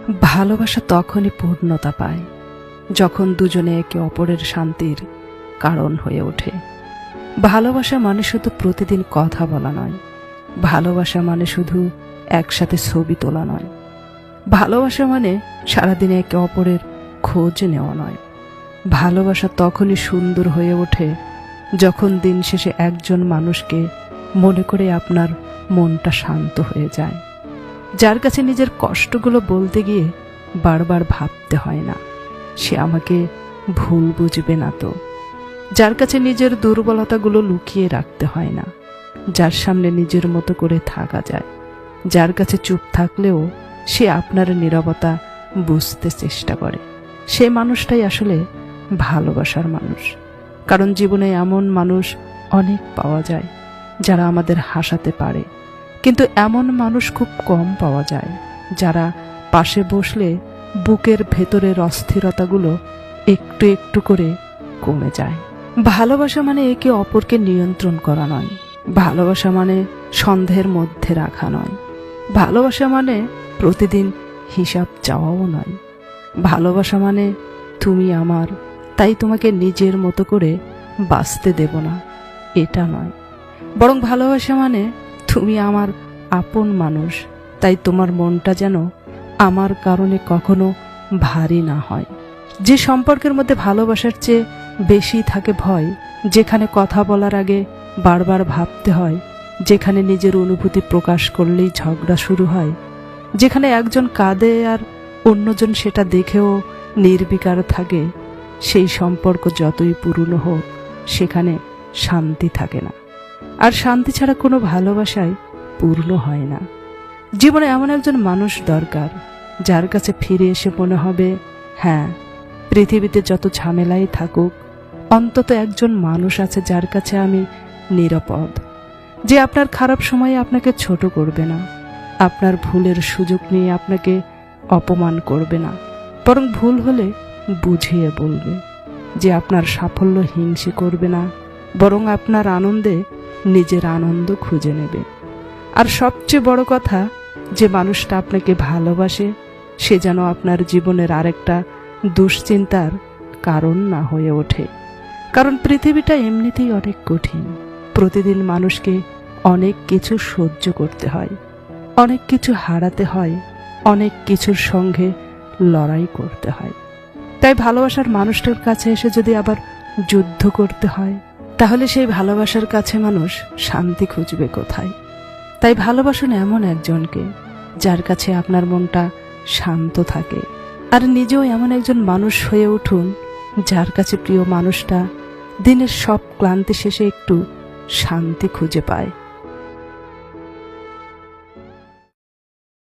ভালোবাসা তখনই পূর্ণতা পায় যখন দুজনে একে অপরের শান্তির কারণ হয়ে ওঠে। ভালোবাসা মানে শুধু প্রতিদিন কথা বলা নয়, ভালোবাসা মানে শুধু একসাথে ছবি তোলা নয়, ভালোবাসা মানে সারাদিন একে অপরের খোঁজ নেওয়া নয়। ভালোবাসা তখনই সুন্দর হয়ে ওঠে যখন দিন শেষে একজন মানুষকে মনে করে আপনার মনটা শান্ত হয়ে যায়, যার কাছে নিজের কষ্টগুলো বলতে গিয়ে বারবার ভাবতে হয় না সে আমাকে ভুল বুঝবে না তো, যার কাছে নিজের দুর্বলতাগুলো লুকিয়ে রাখতে হয় না, যার সামনে নিজের মতো করে থাকা যায়, যার কাছে চুপ থাকলেও সে আপনার নীরবতা বুঝতে চেষ্টা করে। সেই মানুষটাই আসলে ভালোবাসার মানুষ। কারণ জীবনে এমন মানুষ অনেক পাওয়া যায় যারা আমাদের হাসাতে পারে, কিন্তু এমন মানুষ খুব কম পাওয়া যায় যারা পাশে বসলে বুকের ভেতরের অস্থিরতাগুলো একটু একটু করে কমে যায়। ভালোবাসা মানে একে অপরকে নিয়ন্ত্রণ করা নয়, ভালোবাসা মানে সন্দেহের মধ্যে রাখা নয়, ভালোবাসা মানে প্রতিদিন হিসাব চাওয়াও নয়, ভালোবাসা মানে তুমি আমার তাই তোমাকে নিজের মতো করে বাঁচতে দেব না এটা নয়, বরং ভালোবাসা মানে তুমি আমার আপন মানুষ তাই তোমার মনটা যেন আমার কারণে কখনো ভারী না হয়। যে সম্পর্কের মধ্যে ভালোবাসার চেয়ে বেশি থাকে ভয়, যেখানে কথা বলার আগে বারবার ভাবতে হয়, যেখানে নিজের অনুভূতি প্রকাশ করলেই ঝগড়া শুরু হয়, যেখানে একজন কাঁদে আর অন্যজন সেটা দেখেও নির্বিকার থাকে, সেই সম্পর্ক যতই পুরনো হোক সেখানে শান্তি থাকে না। আর শান্তি ছাড়া কোনো ভালোবাসাই পূর্ণ হয় না। জীবনে এমন একজন মানুষ দরকার যার কাছে ফিরে এসে মনে হবে, হ্যাঁ, পৃথিবীতে যত ঝামেলাই থাকুক অন্তত একজন মানুষ আছে যার কাছে আমি নিরাপদ, যে আপনার খারাপ সময়ে আপনাকে ছোট করবে না, আপনার ভুলের সুযোগ নিয়ে আপনাকে অপমান করবে না, বরং ভুল হলে বুঝিয়ে বলবে, যে আপনার সাফল্য হিংসে করবে না, বরং আপনার আনন্দে নিজের আনন্দ খুঁজে নেবে। আর সবচেয়ে বড় কথা, যে মানুষটা আপনাকে ভালোবাসে সে যেন আপনার জীবনের আরেকটা দুশ্চিন্তার কারণ না হয়ে ওঠে। কারণ পৃথিবীটা এমনিতেই অনেক কঠিন, প্রতিদিন মানুষকে অনেক কিছু সহ্য করতে হয়, অনেক কিছু হারাতে হয়, অনেক কিছুর সঙ্গে লড়াই করতে হয়। তাই ভালোবাসার মানুষটার কাছে এসে যদি আবার যুদ্ধ করতে হয়, তাহলে সেই ভালোবাসার কাছে মানুষ শান্তি খুঁজবে কোথায়? তাই ভালোবাসুন এমন একজনকে যার কাছে আপনার মনটা শান্ত থাকে, আর নিজেও এমন একজন মানুষ হয়ে উঠুন যার কাছে প্রিয় মানুষটা দিনের সব ক্লান্তি শেষে একটু শান্তি খুঁজে পায়।